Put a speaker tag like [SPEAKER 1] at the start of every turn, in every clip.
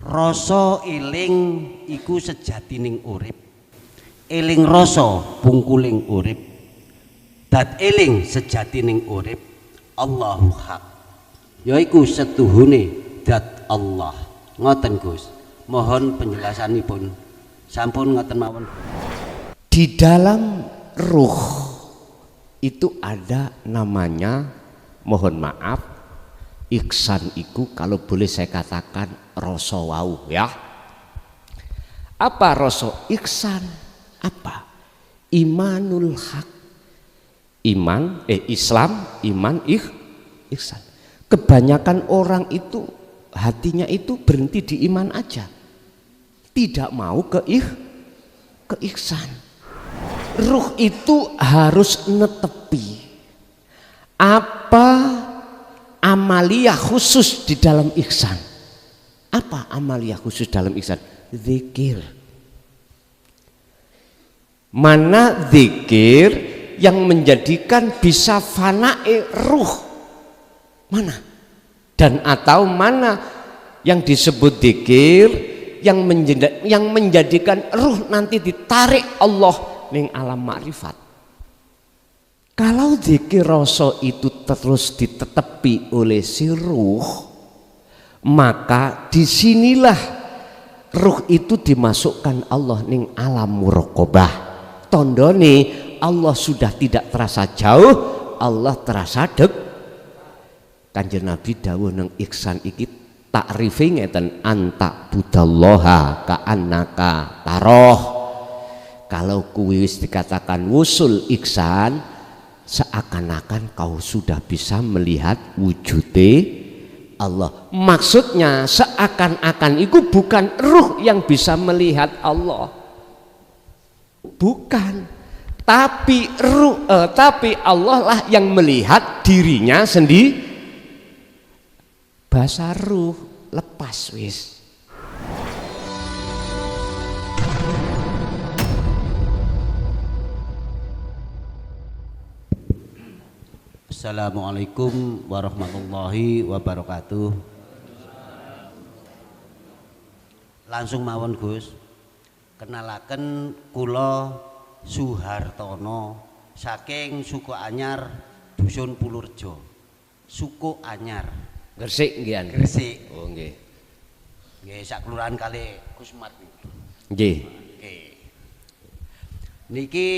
[SPEAKER 1] Rasa eling iku sejatining urip. Eling rasa bungkuling urip. Dat eling sejatining urip. Allahu haq. Yaiku setuhune dat Allah. Ngoten Gus. Mohon penjelasanipun. Sampun ngoten mawon.
[SPEAKER 2] Di dalam ruh itu ada namanya, mohon maaf, ihsan iku kalau boleh saya katakan rasa wau ya. Apa rasa ihsan? Apa? Imanul haq. Islam, iman, ihsan. Kebanyakan orang itu hatinya itu berhenti di iman aja. Tidak mau ke ihsan. Ruh itu harus netepi apa amaliyah khusus di dalam ihsan. Apa amaliyah khusus dalam ihsan? Zikir. Mana zikir yang menjadikan bisa fana'i ruh? Mana? Dan atau mana yang disebut zikir yang menjadikan ruh nanti ditarik Allah ning alam makrifat. Kalau zikir rasa itu terus ditetepi oleh si ruh, maka disinilah ruh itu dimasukkan Allah ning alam muraqabah. Tondone Allah sudah tidak terasa jauh, Allah terasa dek. Kanjeng Nabi dawuh nang ihsan iki takrife ngeten, anta budallaha ka'annaka taroh. Kalau kuwi wis dikatakan wusul ihsan, seakan-akan kau sudah bisa melihat wujude Allah. Maksudnya seakan-akan itu bukan ruh yang bisa melihat Allah, bukan, tapi tapi Allah lah yang melihat dirinya sendiri. Bahasa ruh lepas wis.
[SPEAKER 1] Assalamualaikum warahmatullahi wabarakatuh. Langsung mawon Gus. Kenalaken kula Suhartono saking Suku Anyar Dusun Pulurjo. Suku Anyar.
[SPEAKER 2] Gresik nggih.
[SPEAKER 1] Gresik.
[SPEAKER 2] Oh nggih.
[SPEAKER 1] Nggih sak kelurahan kali Kusmat.
[SPEAKER 2] Nggih.
[SPEAKER 1] Nggih. Niki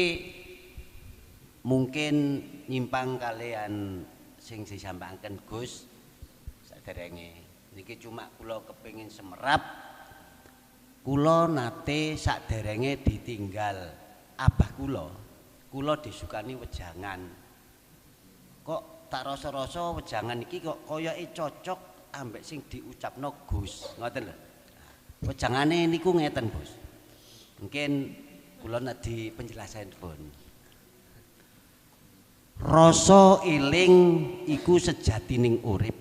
[SPEAKER 1] mungkin nyimpang kalian sing disampaikan Gus saderenge niki cuma kula kepengin semerap. Kula nate saderenge ditinggal abah kula disukani wejangan. Kok tak rasa-rasa wejangan iki kok koyoke cocok ambek sing diucapno Gus, ngoten lho. Wejangane niku ngeten Gus. Mungkin kula nadhi penjelasanipun. Rasa eling iku sejatining urip.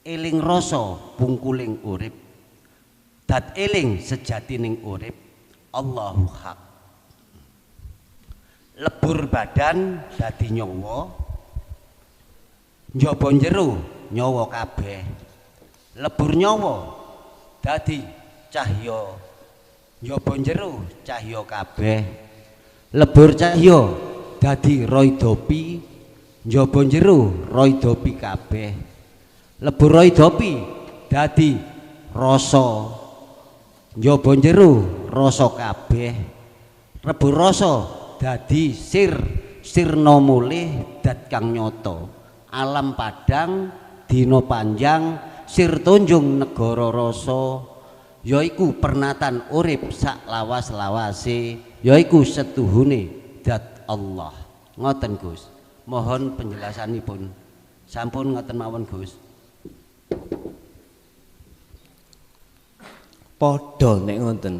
[SPEAKER 1] Eling rasa bungkuling urip. Dat eling sejatining urip. Allahu haq. Lebur badan dadi nyawa. Njaba njero nyawa kabeh. Lebur nyawa dadi cahya. Njaba njero cahya kabeh. Lebur cahya dadi roidopi, njaba njero roidopi kabeh. Lebur roidopi dadi rasa, njaba njero rasa kabeh. Lebur rasa dadi sirna mulih dat kang nyata. Alam padang dina panjang sir tunjung negara rasa. Yaiku pernatan urip sak lawas-lawase, yaiku setuhune dat Allah. Ngoten Gus. Mohon penjelasanipun. Sampun ngoten mawon Gus.
[SPEAKER 2] Padha nek ngoten.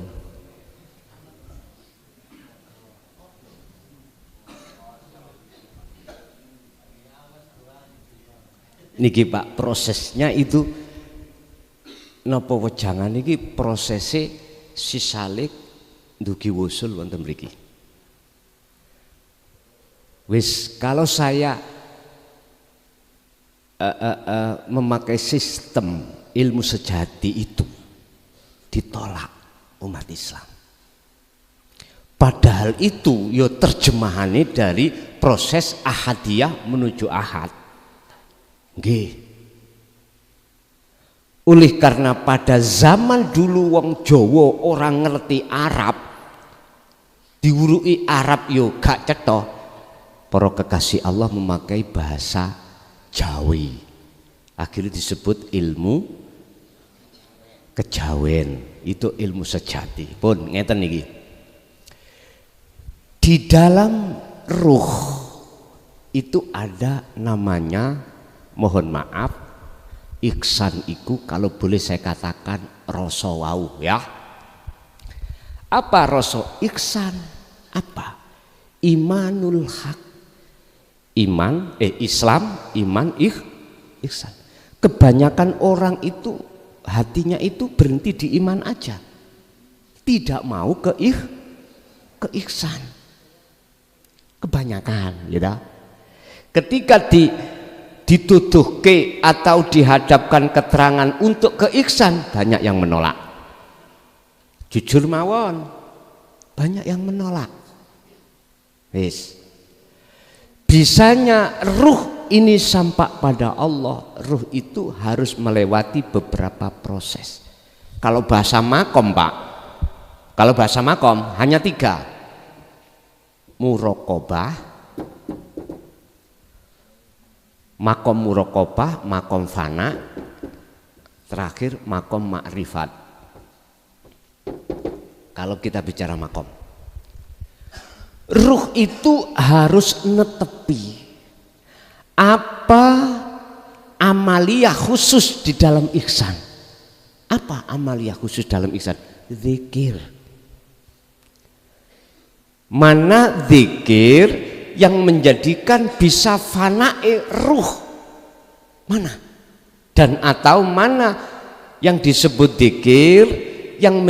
[SPEAKER 2] Niki Pak, prosesnya itu napa wejangan niki prosese sisalik ndugi wusul wonten mriki. Wis kalau saya memakai sistem ilmu sejati itu, ditolak umat Islam. Padahal itu yo terjemahannya dari proses ahadiyah menuju ahad. Nggih. Oleh karena pada zaman dulu wong Jawa orang ngerti Arab, diwuruki Arab yo gak cetha, para kekasih Allah memakai bahasa Jawi. Akhirnya disebut ilmu kejawen. Itu ilmu sejati. Pun ngeten niki. Di dalam ruh itu ada namanya, mohon maaf, ihsan iku kalau boleh saya katakan rasa wau ya. Apa rasa ihsan? Apa? Imanul haq. Iman, Islam, iman, ihsan. Kebanyakan orang itu hatinya itu berhenti di iman aja, tidak mau ke ihsan. Kebanyakan, gitu. Ketika dituduhke atau dihadapkan keterangan untuk ke ihsan, banyak yang menolak. Jujur mawon, banyak yang menolak. Wis. Bisanya ruh ini sampai pada Allah, ruh itu harus melewati beberapa proses. Kalau bahasa makom, Pak, kalau bahasa makom hanya 3: muraqabah, makom muraqabah, makom fana, terakhir makom ma'rifat. Kalau kita bicara makom, ruh itu harus netepi apa amaliyah khusus di dalam ihsan. Apa amaliyah khusus dalam ihsan? Zikir. Mana zikir yang menjadikan bisa fana'i ruh? Mana? Dan atau mana yang disebut zikir yang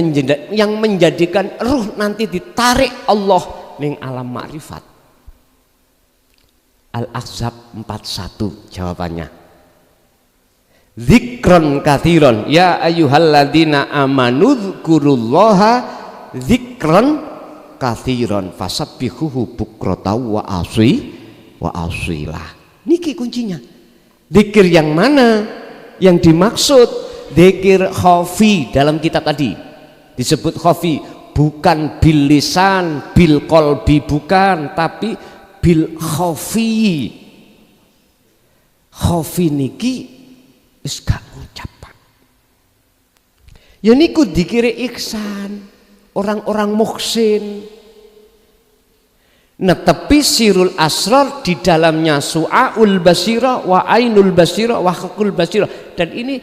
[SPEAKER 2] menjadikan ruh nanti ditarik Allah ning alam makrifat? Al-Ahzab 41 jawabannya. Zikron kathiron, ya ayyuhalladzina amanu dzkurullaha zikron kathiron fasabbihuhu bukratan wa asilah. Niki kuncinya. Zikir yang mana? Yang dimaksud zikir khafi dalam kitab tadi disebut khafi, bukan bil lisan, bil qalbi, bukan, tapi bil khafi. Khafi niki wis gak ngucap. Ya niku dikira ihsan, orang-orang muhsin. Netepi sirul asrar di dalamnya su'aul basira wa ainul basira wa hakul basira, dan ini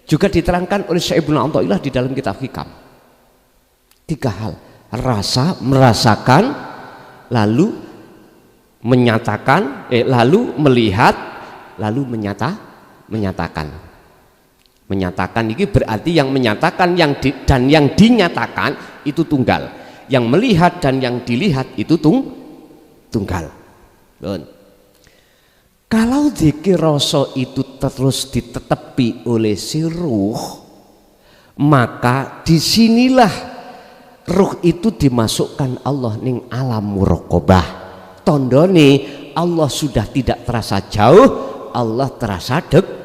[SPEAKER 2] juga diterangkan oleh Syekh Ibnu Athaillah di dalam kitab Hikam. 3 hal: rasa, merasakan, lalu menyatakan, lalu melihat, lalu menyatakan. Menyatakan ini berarti yang menyatakan dan yang dinyatakan itu tunggal. Yang melihat dan yang dilihat itu tunggal. Kalau zikir rasa itu terus ditetepi oleh si ruh, maka disinilah ruh itu dimasukkan Allah ning alam muraqabah. Tondone Allah sudah tidak terasa jauh, Allah terasa dek.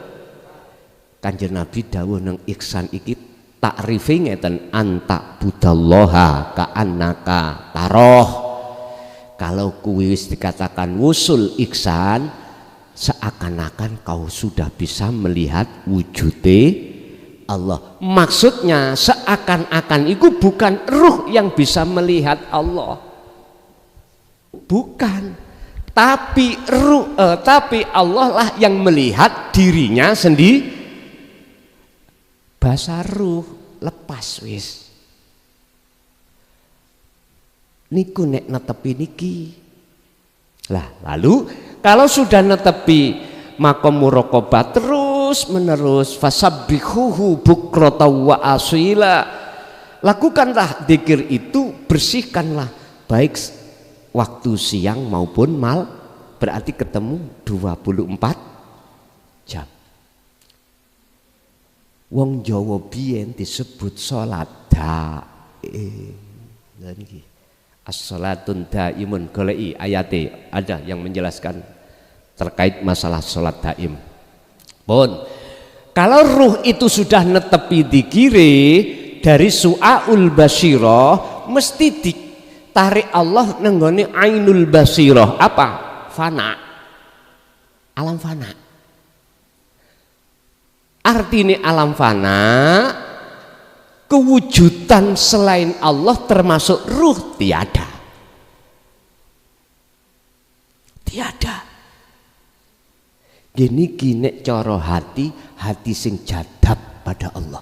[SPEAKER 2] Kanjeng Nabi dawuh nang ihsan iki takrife ngeten, anta budallaha ka'annaka taroh. Kalau kuwi wis dikatakan wusul ihsan, seakan-akan kau sudah bisa melihat wujude Allah. Maksudnya seakan-akan itu bukan ruh yang bisa melihat Allah, bukan, tapi tapi Allah lah yang melihat dirinya sendiri. Bahasa ruh lepas wis. Niku nek netepi niki. Lah, lalu kalau sudah netepi makom muraqabah terus menerus, fasabbihuhu bukratan wa asila. Lakukanlah zikir itu, bersihkanlah baik waktu siang maupun malam, berarti ketemu 24 jam. Wong Jawa biyen disebut salat daim. Lha niki as-salatun daimun, goleki ayate ada yang menjelaskan terkait masalah salat daim. Pun kalau ruh itu sudah netepi dikire dari su'aul basyirah mesti ditarik Allah nenggone ainul basyirah. Apa? Fana. Alam fana. Artinya alam fana, kewujudan selain Allah termasuk ruh tiada. Tiada. Gini gini coro hati sing jadab pada Allah.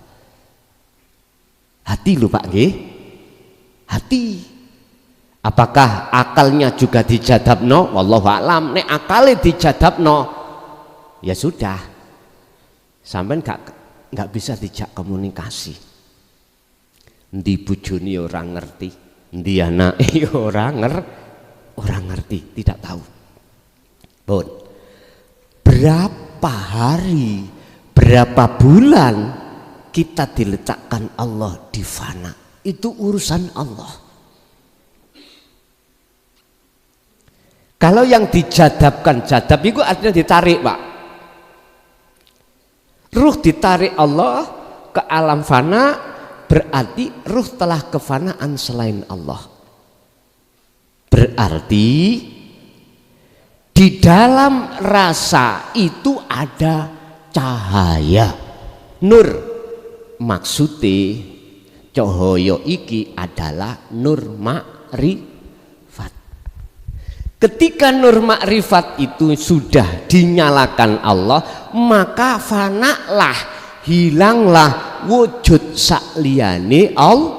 [SPEAKER 2] Hati lho Pak nggih. Hati. Apakah akalnya juga dijadabno? Wallahu a'lam. Nek akale dijadabno, ya sudah. Sampai nggak bisa dijak komunikasi. Ndi bojone orang ngerti, ndi anake orang ngerti, tidak tahu. Bon. Berapa hari, berapa bulan kita diletakkan Allah di fana, itu urusan Allah. Kalau yang dijadabkan, jadab itu artinya ditarik Pak. Ruh ditarik Allah ke alam fana, berarti ruh telah kefanaan selain Allah. Berarti di dalam rasa itu ada cahaya, nur. Maksudnya cahaya iki adalah nur makrifat. Ketika nur makrifat itu sudah dinyalakan Allah, maka fanalah, hilanglah wujud sakliyane Allah.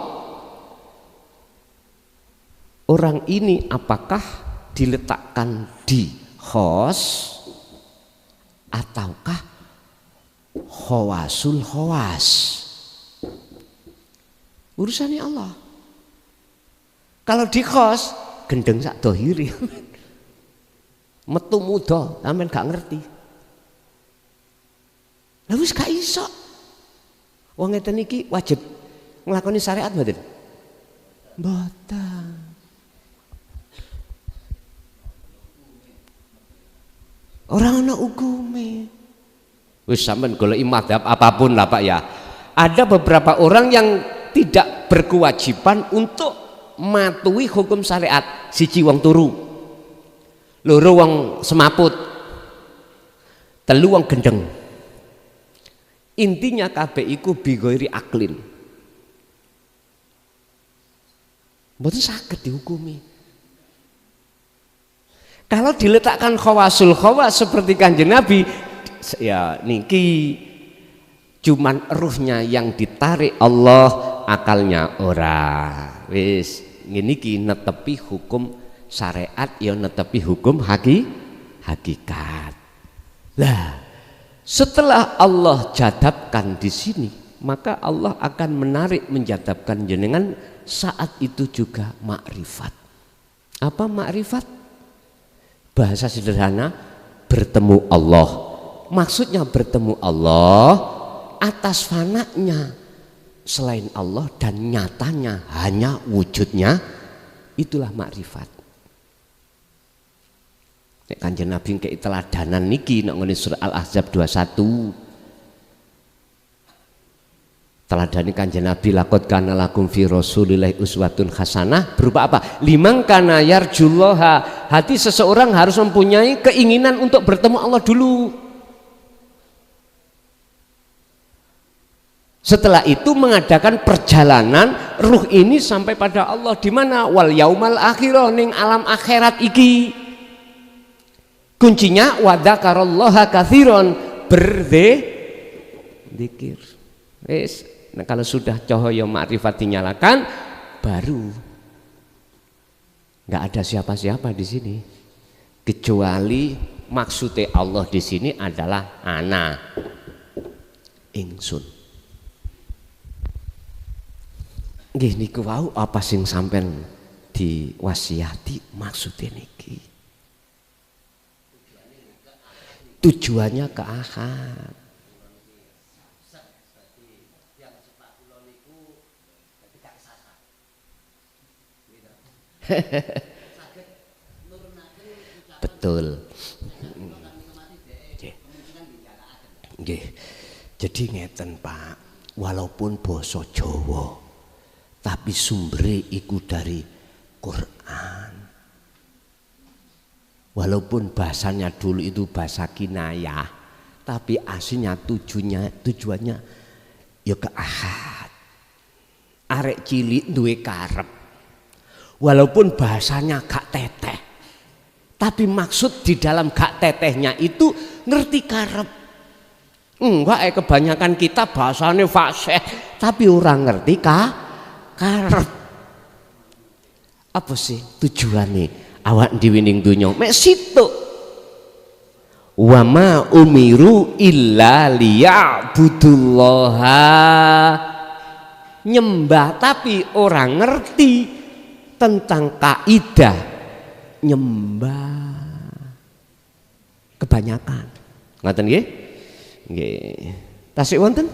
[SPEAKER 2] Orang ini apakah diletakkan di khos ataukah khawasul khawas? Urusannya Allah. Kalau di khos gendeng sak dohiri. Metu muda sampean gak ngerti. Lah wis gak iso. Wong ngeten iki wajib nglakoni syariat mboten? Mboten. Orang ana hukume. Wis sampean goleki madhab apapun lah Pak ya. Ada beberapa orang yang tidak berkewajiban untuk matuhi hukum syariat. Siji wong turu, loro wong semaput, telu wong gendeng. Intinya kabeh iku bighairi aklin. Mboten saged dihukumi. Kalau diletakkan khawasul khawas seperti Kanjeng Nabi, ya niki cuman ruhnya yang ditarik Allah, akalnya ora. Wis ngene iki netepi hukum syariat ya netepi hukum hakikat. Lah, setelah Allah jadabkan di sini, maka Allah akan menarik menjadabkan jenengan saat itu juga makrifat. Apa makrifat? Bahasa sederhana, bertemu Allah. Maksudnya bertemu Allah atas fananya selain Allah dan nyatanya hanya wujudnya, itulah makrifat. Nek Kanjeng Nabi kei teladanan niki nek ngene surah Al-Ahzab 21. Teladani Kanjeng Nabi, laqad kana lakum fi Rasulillahi uswatun hasanah, berupa apa? Liman kana yarjullaha. Hati seseorang harus mempunyai keinginan untuk bertemu Allah dulu. Setelah itu mengadakan perjalanan ruh ini sampai pada Allah di mana? Wal yaumal akhirah, ning alam akhirat iki. Kuncinya wadzakarallahu katsiran, berzikir. Wis, nah kalau sudah cahaya makrifat dinyalakan, baru nggak ada siapa-siapa di sini kecuali maksudnya Allah di sini adalah ana, ingsun. Nggih niku wau apa sing sampean diwasiati maksudnya niki. Tujuannya ke akhirat. Betul. Nggih. Jadi ngeten Pak, walaupun basa Jawa tapi sumbere iku dari Quran. Walaupun bahasanya dulu itu bahasa kinayah, tapi aslinya tujuannya ya ke ahad. Arek cilik duwe karep. Walaupun bahasanya gak teteh, tapi maksud di dalam gak tetehnya itu ngerti karep. Enggak, kebanyakan kita bahasanya fasih, tapi orang ngerti karep. Apa sih tujuannya? Awak diwining dunya mek situ. Wa ma umiru illa liya'budullaha, nyembah tapi orang ngerti tentang kaidah nyembah. Kebanyakan. Ngoten nggih? Nggih. Tasik wonten?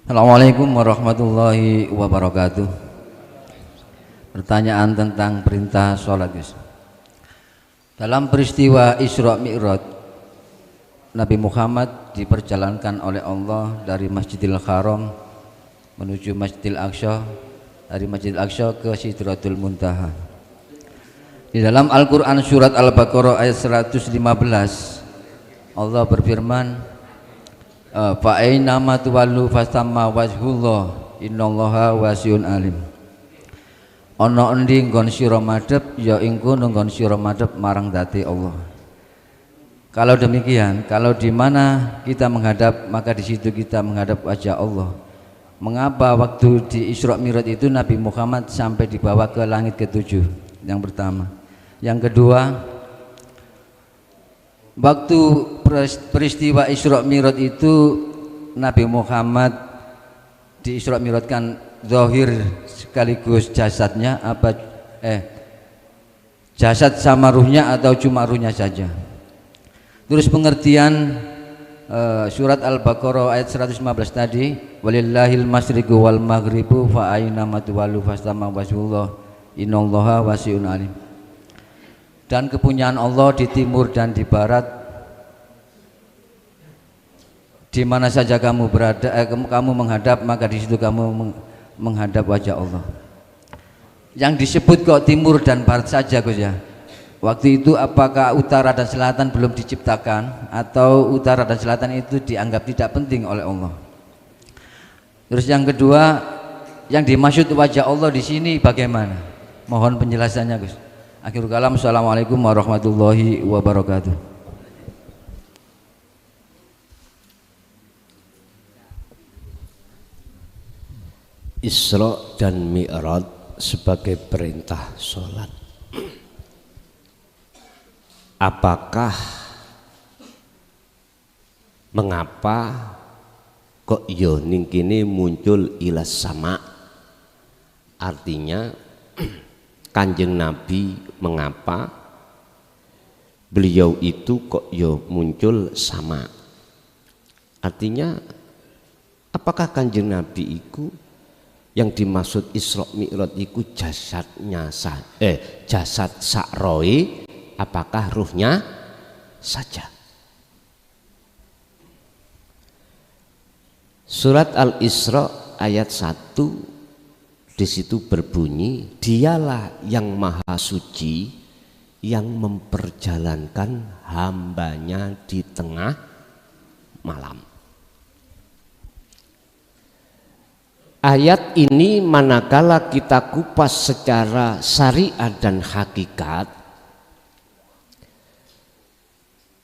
[SPEAKER 3] Assalamualaikum warahmatullahi wabarakatuh. Pertanyaan tentang perintah sholat, guys. Dalam peristiwa Isra Mi'raj, Nabi Muhammad diperjalankan oleh Allah dari Masjidil Haram menuju Masjidil Aqsa, dari Masjidil Aqsa ke Sidratul Muntaha. Di dalam Al-Quran surat Al-Baqarah ayat 115 Allah berfirman, fa aina ma tuwallu fasamma wajhullah innallaha wasiun alim. Ana endi nggon sira madhep ya ing kono nggon sira madhep marang dati Allah. Kalau demikian, kalau di mana kita menghadap maka di situ kita menghadap wajah Allah. Mengapa waktu di Isra Mi'raj itu Nabi Muhammad sampai dibawa ke langit ke-7? Yang pertama. Yang kedua, waktu peristiwa Isra Mi'raj itu Nabi Muhammad di Isra Mi'raj kan zahir sekaligus jasadnya apa jasad sama ruhnya atau cuma ruhnya saja. Terus pengertian surat Al-Baqarah ayat 115 tadi, walillahil masyriqu wal maghribu fa aina ma tuwallu fastamma wajhullah innallaha wasiun alim. Dan kepunyaan Allah di timur dan di barat, di mana saja kamu berada, kamu menghadap maka di situ kamu menghadap wajah Allah. Yang disebut kok timur dan barat saja, Gus ya. Waktu itu apakah utara dan selatan belum diciptakan atau utara dan selatan itu dianggap tidak penting oleh Allah? Terus yang kedua, yang dimaksud wajah Allah di sini bagaimana? Mohon penjelasannya, Gus. Akhirul kalam, assalamualaikum warahmatullahi wabarakatuh.
[SPEAKER 2] Isra dan Mi'raj sebagai perintah sholat. Apakah mengapa kok yo ning kene muncul ilas sama? Artinya Kanjeng Nabi mengapa beliau itu kok yo muncul sama? Artinya apakah Kanjeng Nabi itu yang dimaksud Isra Mi'raj itu jasadnya jasad sakroe, apakah ruhnya saja? Surat Al-Isra ayat 1 di situ berbunyi, dialah yang maha suci yang memperjalankan hambanya di tengah malam. Ayat ini manakala kita kupas secara syariat dan hakikat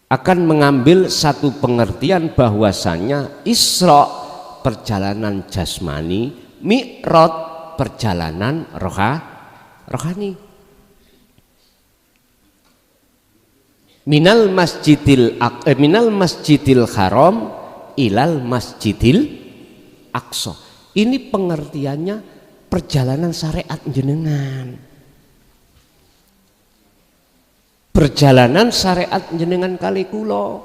[SPEAKER 2] akan mengambil satu pengertian bahwasanya Isra perjalanan jasmani, Mi'raj perjalanan rohani. Minal masjidil haram ilal masjidil aqsa. Ini pengertiannya perjalanan syariat jenengan. Perjalanan syariat jenengan kali kula.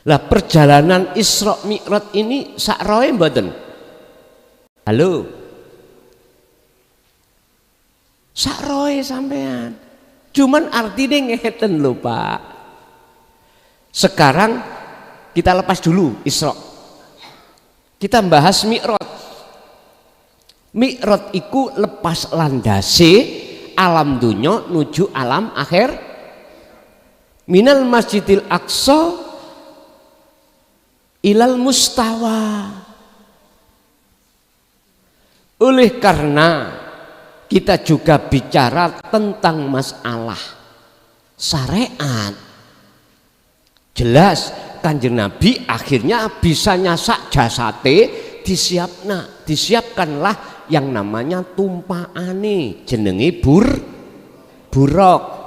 [SPEAKER 2] Lah perjalanan Isra Mi'raj ini sak roe mboten? Halo. Sak roe sampean. Cuman artinya ngeten lho, Pak. Sekarang kita lepas dulu Isra. Kita bahas Mi'raj. Mi'raj iku lepas landase alam dunya nuju alam akhir. Minal Masjidil Aqsa ilal mustawa. Oleh karena kita juga bicara tentang masalah syariat, jelas Kanjeng Nabi akhirnya bisa nyasak jasate, disiapkanlah yang namanya tumpaane, jenenge buruk.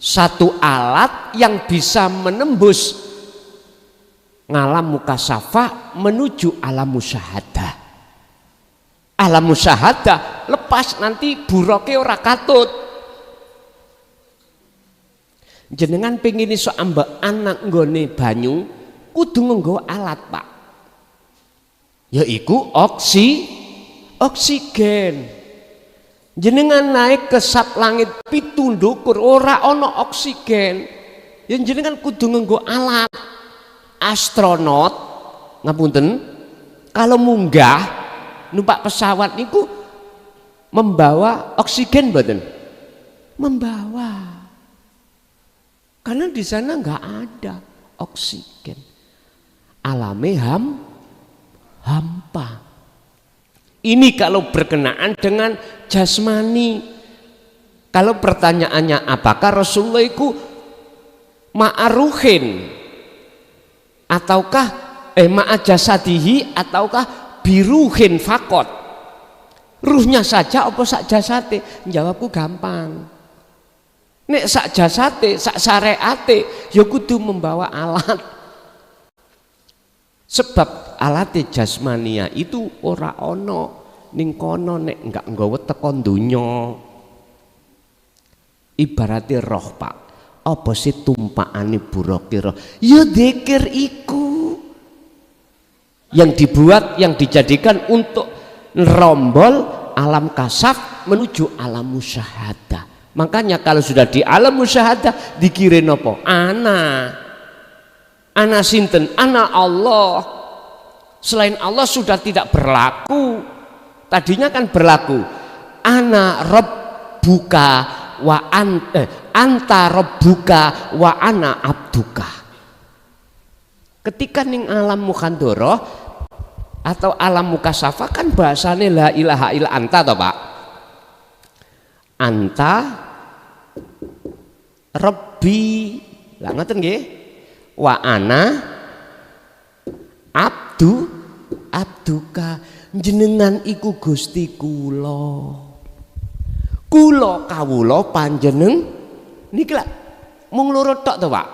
[SPEAKER 2] Satu alat yang bisa menembus ngalam mukasafah menuju alam musyahadah. Alam musyahadah lepas nanti buroke ora katut. Jenengan pengen iso ambek anak nggone banyu kudu nganggo alat, Pak. Yaiku oksigen. Jenengan naik ke sap langit pitu ndukur ora ana oksigen. Ya jenengan kudu nganggo alat. Astronot ngapunten kalau munggah numpak pesawat niku membawa oksigen mboten? Membawa. Karena di sana nggak ada oksigen. Alame hampa. Ini kalau berkenaan dengan jasmani. Kalau pertanyaannya apakah Rasulullah itu ma'aruhin ataukah ma'ajasadihi ataukah biruhin fakot? Ruhnya saja apa sak jasate? Jawabku gampang. Nek sak jasate, sak syariate ya kudu membawa alat. Sebab alate jasmania itu ora ono ning kono nek enggak nggawa teko donya. Ibarate roh, Pak. Apa sih tumpakane buroke roh? Ya dzikir iku. Yang dibuat, yang dijadikan untuk nerombol alam kasaf menuju alam musyahadah. Makanya kalau sudah di alam musyahadah dikirin apa? Ana sinten? Ana Allah. Selain Allah sudah tidak berlaku. Tadinya kan berlaku. Ana rabbuka wa anta rabbuka wa ana abduka. Ketika ning alam mukhandoroh atau alam mukasafah kan bahasane la ilaha illa anta toh, Pak. Anta Rabbi, lah ngoten nggih. Wa ana abduka, jenengan iku Gusti kula. Kula kawula panjeneng niki lak mung loro tok to, Pak.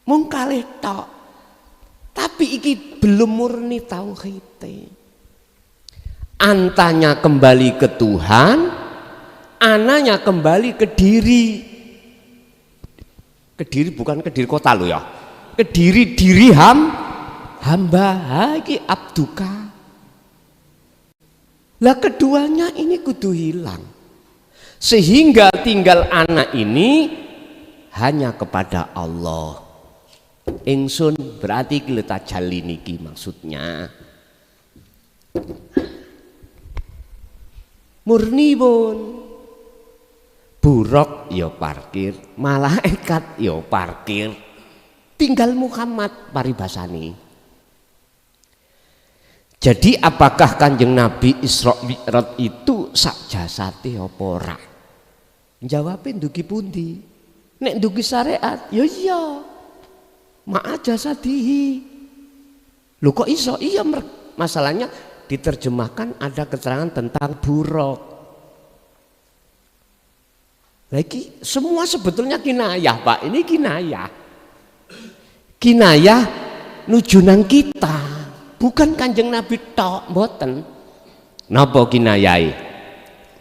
[SPEAKER 2] Mung kalih tok. Tapi iki belum murni tauhid. Antanya kembali ke Tuhan, ananya kembali ke diri. Ke diri bukan ke diri kota lo ya. Ke diri hamba iki abduka. Lah keduanya ini kudu hilang. Sehingga tinggal anak ini hanya kepada Allah. Ingsun berarti kita jali niki maksudnya. Murni pun buruk ya parkir, malaikat ya parkir, tinggal Muhammad paribasani. Jadi apakah Kanjeng Nabi Isra Mi'raj itu sak jasate apa ora? Jawabe ndugi pundi? Nek ndugi syariat ya iya. Ma'a jasadihi. Lho kok iso? Iya, masalahnya diterjemahkan ada keterangan tentang buruk. Lagi semua sebetulnya kinayah, Pak. Ini kinayah. Kinayah nujunan kita, bukan Kanjeng Nabi tok, mboten. Napa kinayai?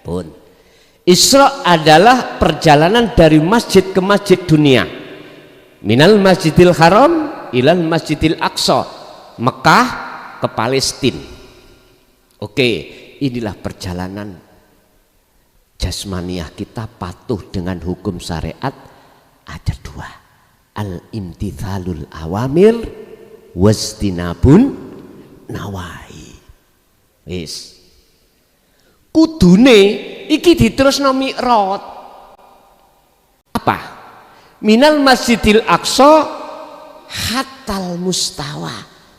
[SPEAKER 2] Pun. Isra adalah perjalanan dari masjid ke masjid dunia. Minal Masjidil Haram ilal Masjidil Aqsa, Mekah ke Palestina. Oke, inilah perjalanan jasmaniah kita patuh dengan hukum syariat. Ada dua, al-imtithalul awamir wastinabun nawahi. Wis kudune iki diterusno mi'raj. Apa? Minal Masjidil Aqsa hatal mustawa,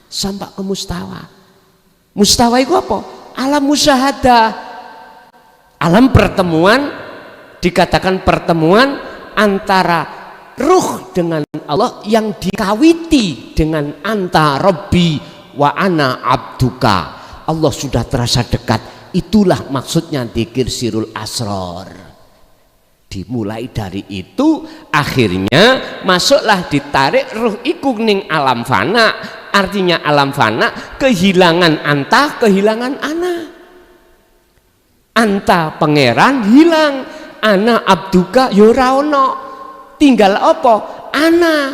[SPEAKER 2] sampai ke mustawa. Mustawa itu apa? Alam musyahadah, alam pertemuan. Dikatakan pertemuan antara ruh dengan Allah yang dikawiti dengan anta rabbi wa ana abduka. Allah sudah terasa dekat. Itulah maksudnya dzikir sirul asror. Dimulai dari itu akhirnya masuklah ditarik ruh iku ning alam fana. Artinya alam fana kehilangan anta, kehilangan ana. Anta pangeran hilang, ana abduka yora ono. Tinggal apa? Ana.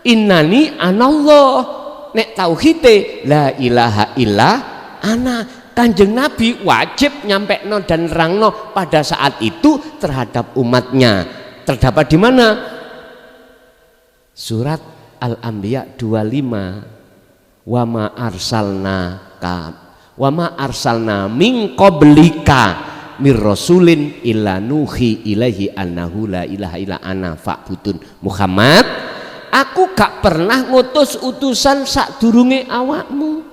[SPEAKER 2] Innani anallah. Nek tauhide la ilaha illa ana. Kanjeng Nabi wajib nyampekno dan nerangno pada saat itu terhadap umatnya. Terdapat di mana? Surat Al-Anbiya 25. Wa ma arsalna min qablika mir rasulin illa nuhi ilaihi annahu la ilaha illa ana fa'budun. Muhammad, aku gak pernah ngutus utusan sadurunge awakmu.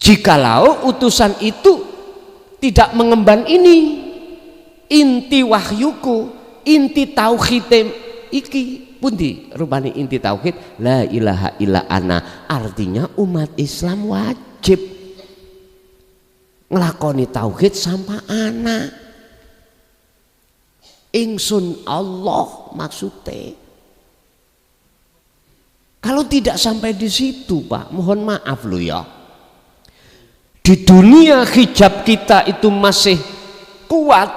[SPEAKER 2] Jikalau utusan itu tidak mengemban ini, inti wahyuku, inti tauhid iki pundi rupane inti tauhid la ilaha illa ana. Artinya umat Islam wajib nglakoni tauhid sampai ana. Ingsun Allah maksudnya. Kalau tidak sampai di situ, Pak, mohon maaf lo ya. Di dunia hijab kita itu masih kuat,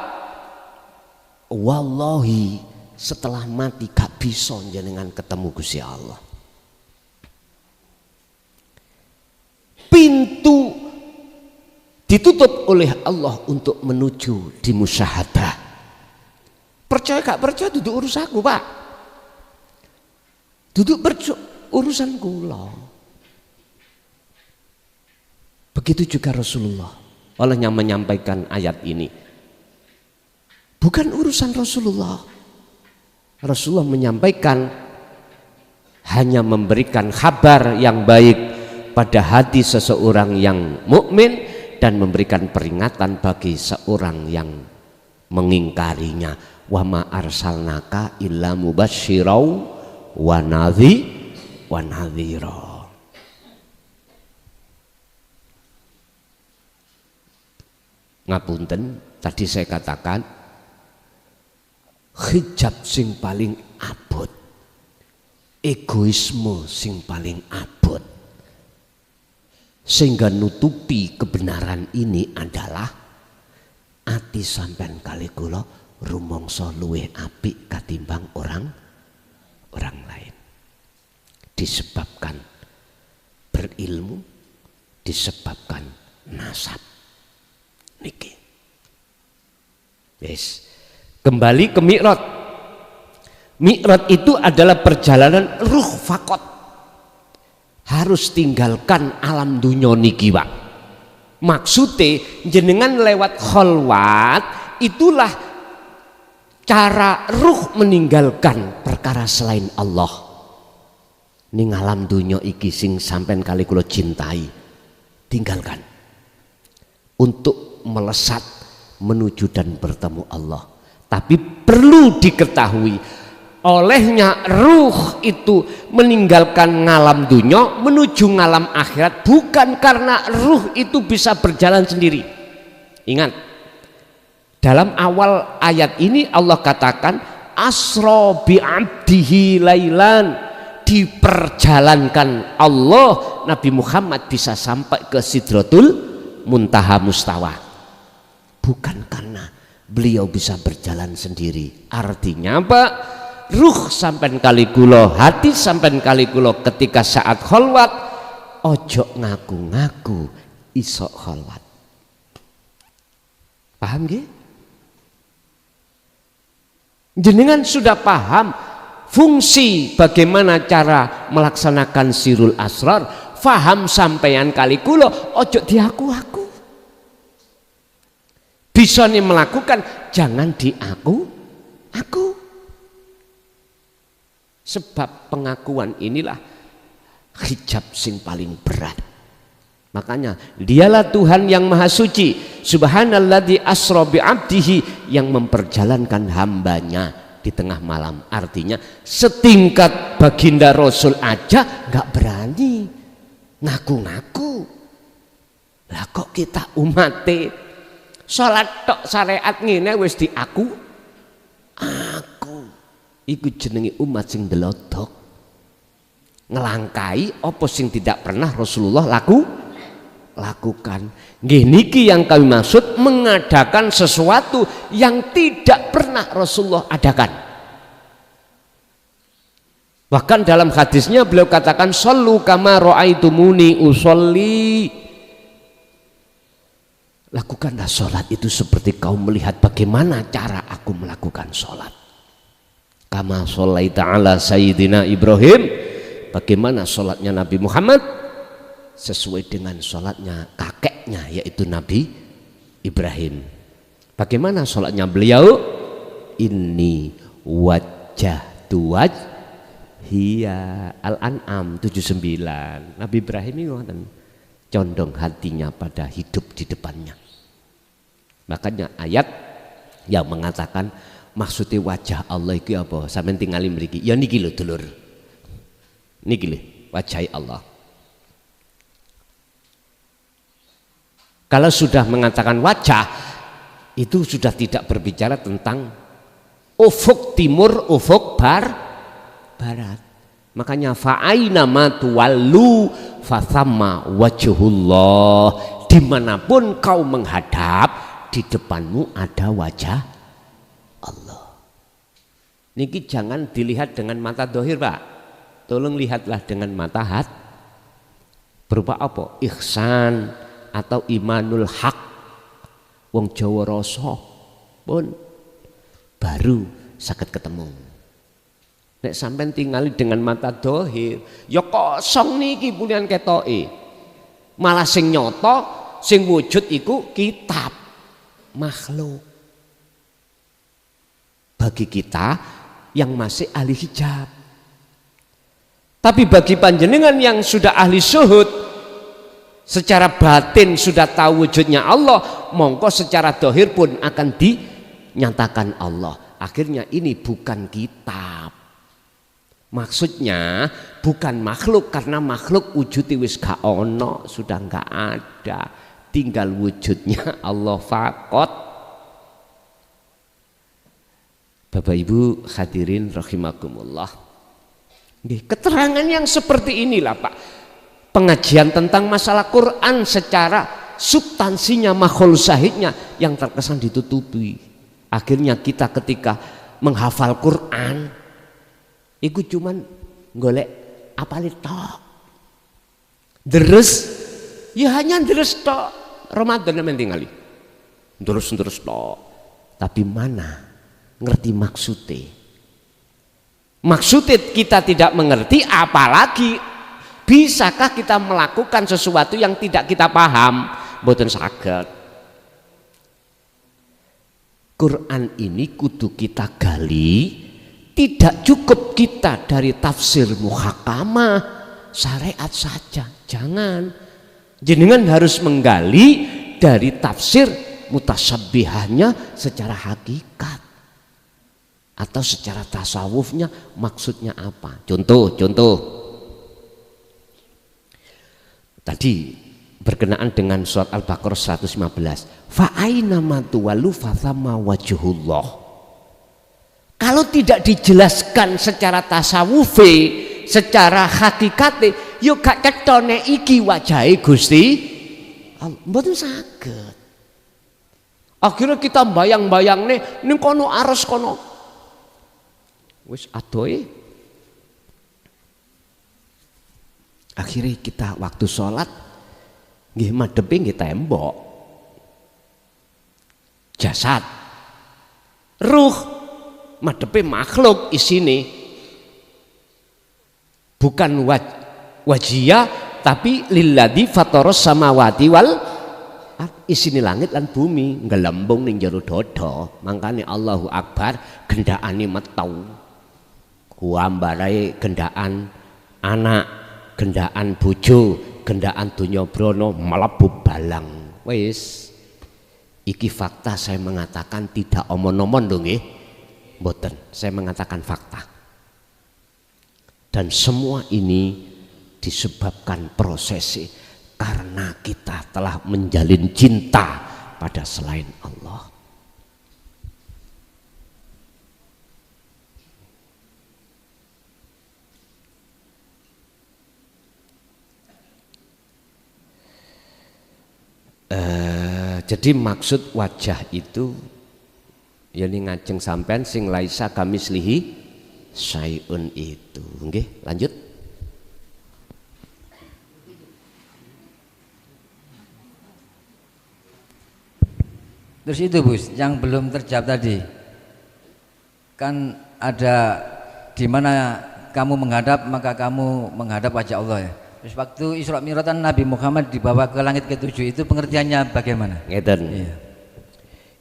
[SPEAKER 2] wallahi setelah mati gak bisa jenengan ketemu Gusti Allah. Pintu ditutup oleh Allah untuk menuju di musyahadah. Percaya gak percaya duduk urusanku, Pak. Duduk urusan kula. Begitu juga Rasulullah. Olehnya menyampaikan ayat ini. Bukan urusan Rasulullah. Rasulullah menyampaikan hanya memberikan kabar yang baik pada hati seseorang yang mukmin dan memberikan peringatan bagi seorang yang mengingkarinya. Wa ma arsalnaka illa mubasyirau wa nadhira. Ngapunten, tadi saya katakan hijab sing paling abot, egoisme sing paling abot, sehingga nutupi kebenaran ini adalah ati sampean kali kula rumangsa luwih apik katimbang orang lain. Disebabkan berilmu, disebabkan nasab. Niki. Yes. Kembali ke Mi'raj. Mi'raj itu adalah perjalanan ruh fakot. Harus tinggalkan alam dunya niki, Pak. Maksudnya jenengan lewat kholwat itulah cara ruh meninggalkan perkara selain Allah. Ning alam dunya iki sing sampean kali kula cintai, tinggalkan untuk melesat menuju dan bertemu Allah. Tapi perlu diketahui, olehnya ruh itu meninggalkan ngalam dunya menuju ngalam akhirat bukan karena ruh itu bisa berjalan sendiri. Ingat, dalam awal ayat ini Allah katakan asra bi abdihi lailan, diperjalankan Allah Nabi Muhammad bisa sampai ke Sidratul Muntaha Mustawa. Bukan karena beliau bisa berjalan sendiri. Artinya apa? Ruh sampean kali kula, hati sampean kali kula ketika saat kholwat ojo ngaku-ngaku iso kholwat. Paham nggih? Jenengan sudah paham fungsi bagaimana cara melaksanakan sirul asrar, faham sampeyan kali kula ojo diaku-aku. Bisa nih melakukan, jangan diaku-aku. Sebab pengakuan inilah hijab sing paling berat. Makanya dialah Tuhan yang maha suci, subhanalladzi asra bi abdihi, yang memperjalankan hambanya di tengah malam. Artinya setingkat baginda Rasul aja nggak berani ngaku-ngaku. Lah kok kita umate salat tok syariat ngene wis diaku aku. Iku jenenge umat sing delodok, ngelangkai apa sing tidak pernah Rasulullah lakukan. Nggih niki yang kami maksud mengadakan sesuatu yang tidak pernah Rasulullah adakan. Bahkan dalam hadisnya beliau katakan shollu kama ra'aitumuni usolli. Lakukanlah sholat itu seperti kau melihat bagaimana cara aku melakukan sholat. Kama sholaita ala sayyidina Ibrahim, bagaimana sholatnya Nabi Muhammad sesuai dengan sholatnya kakeknya yaitu Nabi Ibrahim. Bagaimana sholatnya beliau? Inni wajjahtu wajhiya, Al-An'am 79. Nabi Ibrahim ini condong hatinya pada hidup di depannya. Makanya ayat yang mengatakan maksudnya wajah Allah itu apa? Sampeyan tingali mriki. Ya niki lho dulur. Niki lho wajah Allah. Kalau sudah mengatakan wajah itu sudah tidak berbicara tentang ufuk timur, ufuk barat. Makanya fa'aina ma tuwallu fathamma wajhullah. Dimanapun kau menghadap, di depanmu ada wajah Allah. Niki jangan dilihat dengan mata dohir, Pak. Tolong lihatlah dengan mata hati. Berupa apa? Ihsan atau imanul haq. Wong Jawa rasa pun baru saged ketemu. Nek sampean tingali dengan mata dohir, ya kosong niki punian ketoke. Malah sing nyoto, sing wujud iku kitab makhluk. Bagi kita yang masih ahli hijab. Tapi bagi panjenengan yang sudah ahli syuhud, secara batin sudah tahu wujudnya Allah, mongko secara dohir pun akan dinyatakan Allah. Akhirnya ini bukan kitab. Maksudnya bukan makhluk, karena makhluk wujudnya wis gak ono, sudah gak ada, tinggal wujudnya Allah fakot. Bapak Ibu hadirin rahimakumullah. Keterangan yang seperti inilah Pak, pengajian tentang masalah Quran secara substansinya, makhul syahidnya yang terkesan ditutupi. Akhirnya kita ketika menghafal Quran itu cuman golek apalih tok, deres ya hanya deres tok. Ramadan men tingali terus tok, tapi mana ngerti maksudnya kita tidak mengerti, apalagi bisakah kita melakukan sesuatu yang tidak kita paham? Mboten saged. Quran ini kudu kita gali, tidak cukup kita dari tafsir muhakamah syariat saja, jangan. Jenengan harus menggali dari tafsir mutasabbihahnya secara hakikat atau secara tasawufnya maksudnya apa. Contoh tadi berkenaan dengan surat Al-Baqarah 115, fa aina ma tuwallu fathamma wajhullah. Kalau tidak dijelaskan secara tasawufi, secara hakikate, yo gak ketone iki wajahe Gusti Allah, mboten saged. Akhirnya kita bayang-bayang nih kono ares kono. Wis adoe. Akhirnya kita waktu sholat nggih madhepe nggih tembok. Jasad. Ruh madhepe makhluk isine. Bukan wajiyah tapi lilladzi fataras samawati wal isini langit lan bumi ngelembung ning jero dada. Mangkane Allahu Akbar gendakane metu. Kuambarae gendaan anak, gendaan bojo, gendaan donya brana mlebu balang. Wis iki fakta, saya mengatakan tidak omon-omon lho nggih. Mboten, saya mengatakan fakta. Dan semua ini disebabkan prosesi karena kita telah menjalin cinta pada selain Allah. Jadi maksud wajah itu yani ngajeng sampean sing laisa kamislihi syai'un itu. Nggih, lanjut.
[SPEAKER 3] Terus itu Bus, yang belum terjawab tadi, kan ada di mana kamu menghadap maka kamu menghadap wajah Allah ya. Terus waktu Isra Mi'raj Nabi Muhammad dibawa ke langit ke-7 itu pengertiannya bagaimana?
[SPEAKER 2] Ngeten.
[SPEAKER 3] Iya.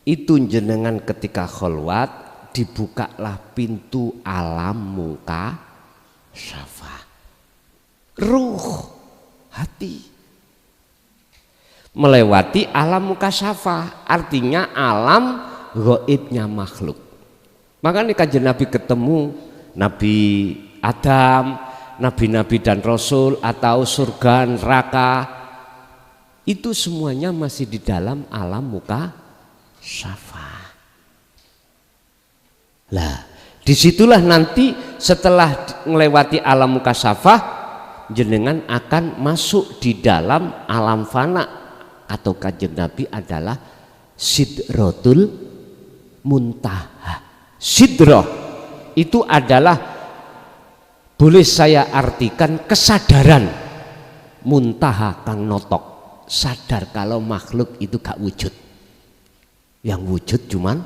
[SPEAKER 2] Itu jenengan ketika kholwat dibukalah pintu alam muka syafa. Ruh, hati melewati alam mukasyafah, artinya alam gaibnya makhluk. Makanya kanjeng Nabi ketemu Nabi Adam, nabi-nabi dan rasul atau surga neraka, itu semuanya masih di dalam alam mukasyafah. Lah, disitulah nanti setelah melewati alam mukasyafah, jenengan akan masuk di dalam alam fana. Atau kanjeng Nabi adalah Sidratul Muntaha. Sidroh itu adalah, boleh saya artikan, kesadaran. Muntaha kang notok, sadar kalau makhluk itu gak wujud, yang wujud cuman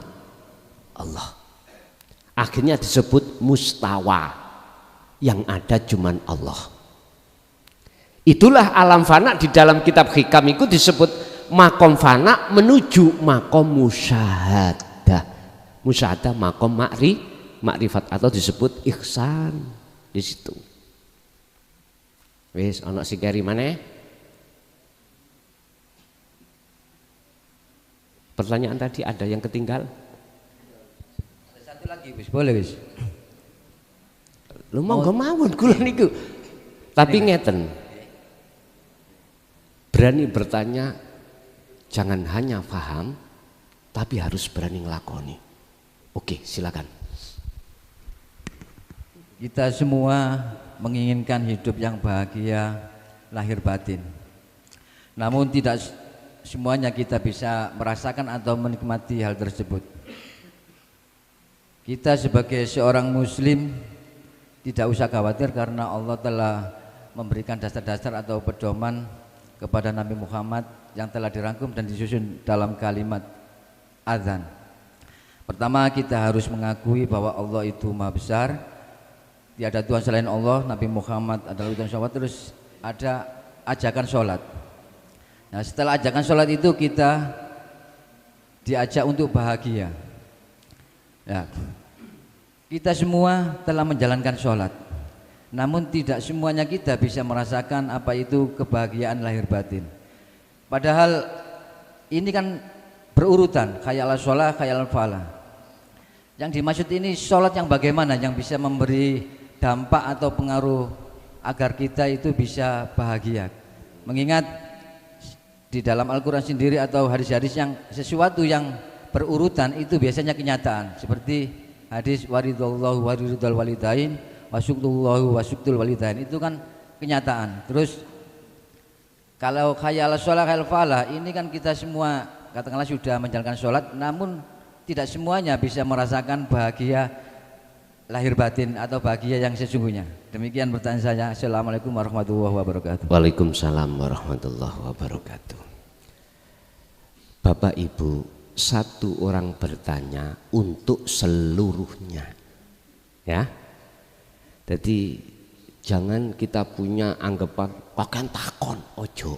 [SPEAKER 2] Allah. Akhirnya disebut mustawa, yang ada cuman Allah. Itulah alam fana. Di dalam kitab hikam itu disebut makom fana menuju makom musyahadah. Musyahadah makom makrifat atau disebut ihsan di situ. Wis ana sing keri maneh? Pertanyaan tadi ada yang ketinggal?
[SPEAKER 3] Ada satu lagi Gus, boleh Gus?
[SPEAKER 2] Lu monggo mawon kula niku. Tapi ngeten. Berani bertanya, jangan hanya paham, tapi harus berani ngelakoni. Oke, silakan.
[SPEAKER 3] Kita semua menginginkan hidup yang bahagia, lahir batin. Namun tidak semuanya kita bisa merasakan atau menikmati hal tersebut. Kita sebagai seorang muslim tidak usah khawatir karena Allah telah memberikan dasar-dasar atau pedoman kepada Nabi Muhammad yang telah dirangkum dan disusun dalam kalimat azan. Pertama, kita harus mengakui bahwa Allah itu Maha Besar, tiada Tuhan selain Allah, Nabi Muhammad adalah utusan Allah. Terus ada ajakan sholat. Nah, setelah ajakan sholat itu kita diajak untuk bahagia. Ya, kita semua telah menjalankan sholat. Namun tidak semuanya kita bisa merasakan apa itu kebahagiaan lahir batin. Padahal ini kan berurutan, khayal sholat, khayal falah. Yang dimaksud ini sholat yang bagaimana, yang bisa memberi dampak atau pengaruh agar kita itu bisa bahagia. Mengingat di dalam Al-Quran sendiri atau hadis-hadis yang sesuatu yang berurutan itu biasanya kenyataan. Seperti hadis waridallahu waridul walidain wasyuktullahu wasyuktul walidain, itu kan kenyataan. Terus kalau khayal sholat khayal falah ini kan kita semua katakanlah sudah menjalankan sholat, namun tidak semuanya bisa merasakan bahagia lahir batin atau bahagia yang sesungguhnya. Demikian pertanyaan saya. Assalamualaikum warahmatullahi wabarakatuh.
[SPEAKER 2] Waalaikumsalam warahmatullahi wabarakatuh. Bapak Ibu, satu orang bertanya untuk seluruhnya, ya. Jadi jangan kita punya anggapan kakek takon, ojo.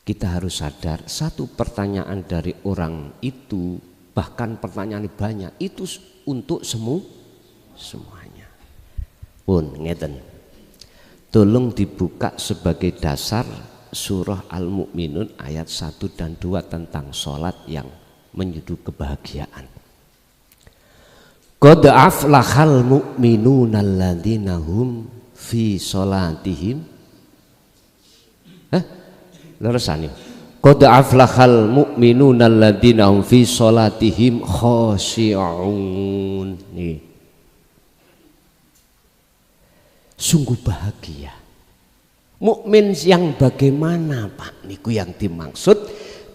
[SPEAKER 2] Kita harus sadar satu pertanyaan dari orang itu, bahkan pertanyaan banyak itu untuk semuanya. Pun ngeten. Tolong dibuka sebagai dasar surah Al-Mu'minun ayat 1 dan 2 tentang sholat yang menyudu kebahagiaan. Qad aflahal mu'minuna alladzina hum fi sholatihim. Leresane. Qad aflahal mu'minuna alladzina hum fi sholatihim khashi'un. Nih. Sungguh bahagia. Mukmin yang bagaimana Pak? Niku yang dimaksud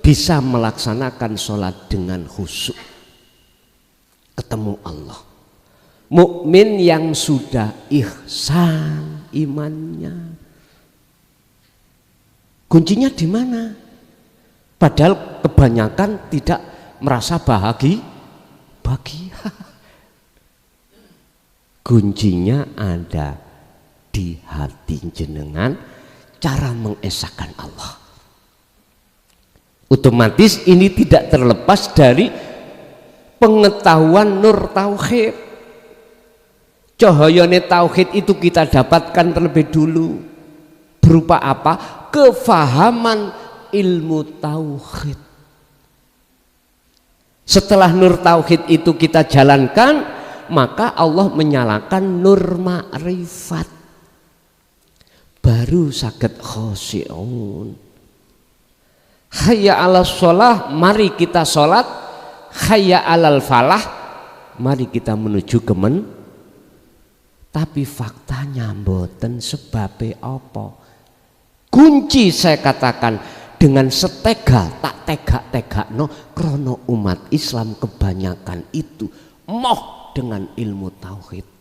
[SPEAKER 2] bisa melaksanakan sholat dengan khusyuk, ketemu Allah. Mukmin yang sudah ihsan imannya. Kuncinya di mana? Padahal kebanyakan tidak merasa bahagia. Kuncinya ada di hati jenengan, cara mengesahkan Allah. Otomatis ini tidak terlepas dari pengetahuan nur tauhid. Cahayane tauhid itu kita dapatkan terlebih dulu. Berupa apa? Kefahaman ilmu tauhid. Setelah nur tauhid itu kita jalankan, maka Allah menyalakan nur ma'rifat. Baru saged khosyi'un. Hayya 'alas sholah, mari kita sholat. Hayya 'alal falah, mari kita menuju kemen. Tapi faktanya mboten sebabe apa. Kunci saya katakan dengan setega tak tegak-tegakno krono umat Islam kebanyakan itu moh dengan ilmu tauhid.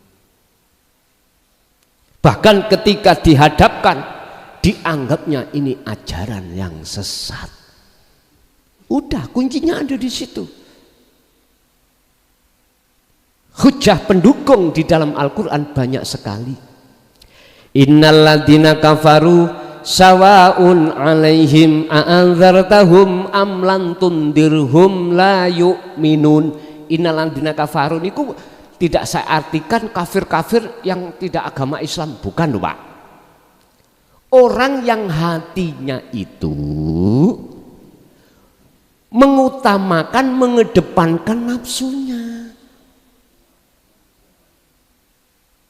[SPEAKER 2] Bahkan ketika dihadapkan dianggapnya ini ajaran yang sesat. Udah kuncinya ada di situ. Hujah pendukung di dalam Al-Quran banyak sekali. Innalladzina kafaru sawaun alaihim a'anzartahum am lam tundirhum la yu'minun. Innalladzina kafaru niku tidak saya artikan kafir-kafir yang tidak agama Islam, bukan loh Pak. Orang yang hatinya itu mengutamakan, mengedepankan nafsunya,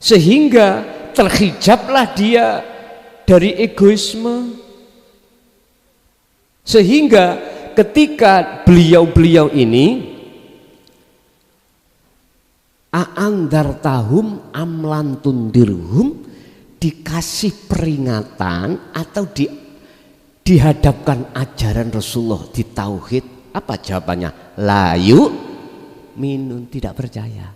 [SPEAKER 2] sehingga terhijablah dia dari egoisme. Sehingga ketika beliau-beliau ini a'andartahum amlan tundirhum, dikasih peringatan atau dihadapkan ajaran Rasulullah di tauhid, apa jawabannya? Layu minun, tidak percaya.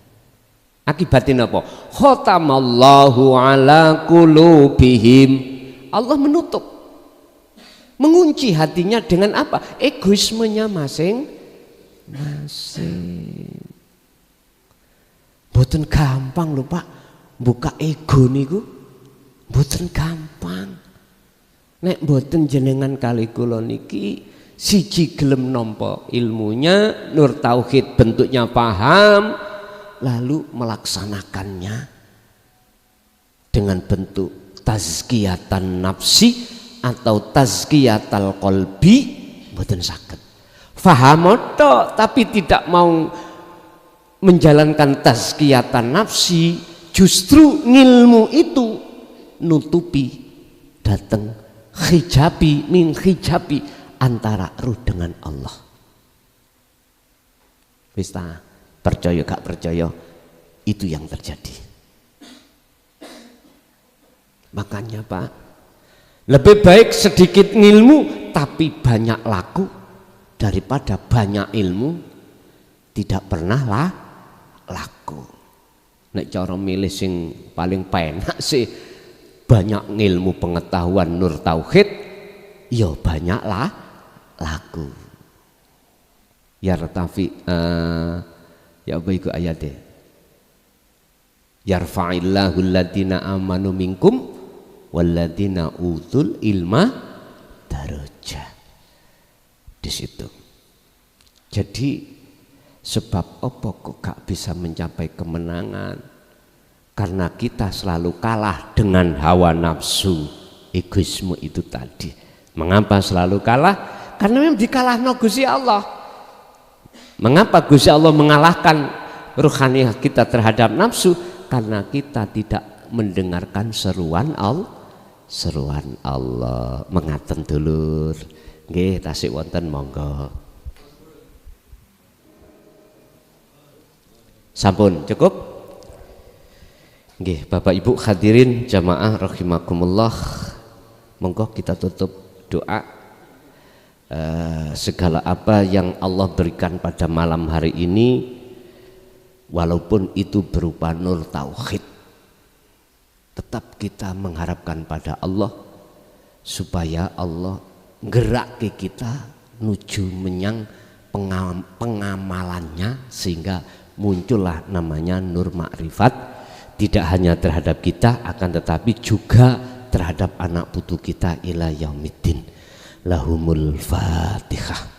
[SPEAKER 2] Akibatnya apa? Khatamallahu ala qulubihim, Allah menutup, mengunci hatinya dengan apa? Egoismenya masing-masing. Mboten gampang lho Pak, buka ego niku mboten gampang. Nek mboten jenengan kali kula niki siji gelem nampa ilmunya, nur tauhid bentuknya paham, lalu melaksanakannya dengan bentuk tazkiyatan nafsi atau tazkiyatal qalbi, mboten saged. Faham tok tapi tidak mau menjalankan tazkiyatan nafsi, justru ngilmu itu nutupi, datang hijabi min hijabi antara ruh dengan Allah. Wis ta, percaya gak percaya itu yang terjadi. Makanya Pak, Lebih baik sedikit ilmu tapi banyak laku daripada banyak ilmu tidak pernah laku. Nek cara milih sing paling penak sih banyak ilmu pengetahuan nur tauhid, ya banyak laku. Ya ratafi ya apa iku ayatnya? Yarfa'illahu alladziina amanu minkum walladziina utul ilma darajah. Di situ. Jadi sebab apa kok gak bisa mencapai kemenangan? Karena kita selalu kalah dengan hawa nafsu, egoisme itu tadi. Mengapa selalu kalah? Karena memang dikalahno Gusti Allah. Mengapa Gusti Allah mengalahkan ruhaniyah kita terhadap nafsu? Karena kita tidak mendengarkan seruan Allah. Mengaten dulur. Nggih, tasik wonten monggo. Sampun cukup? Nggih, Bapak Ibu hadirin jamaah rahimakumullah. Monggo kita tutup doa. Segala apa yang Allah berikan pada malam hari ini, walaupun itu berupa nur tauhid, tetap kita mengharapkan pada Allah supaya Allah gerak kita menuju menyang pengamalannya, sehingga muncullah namanya nur makrifat, tidak hanya terhadap kita akan tetapi juga terhadap anak putu kita ila yaumiddin. Lahumul Fatihah.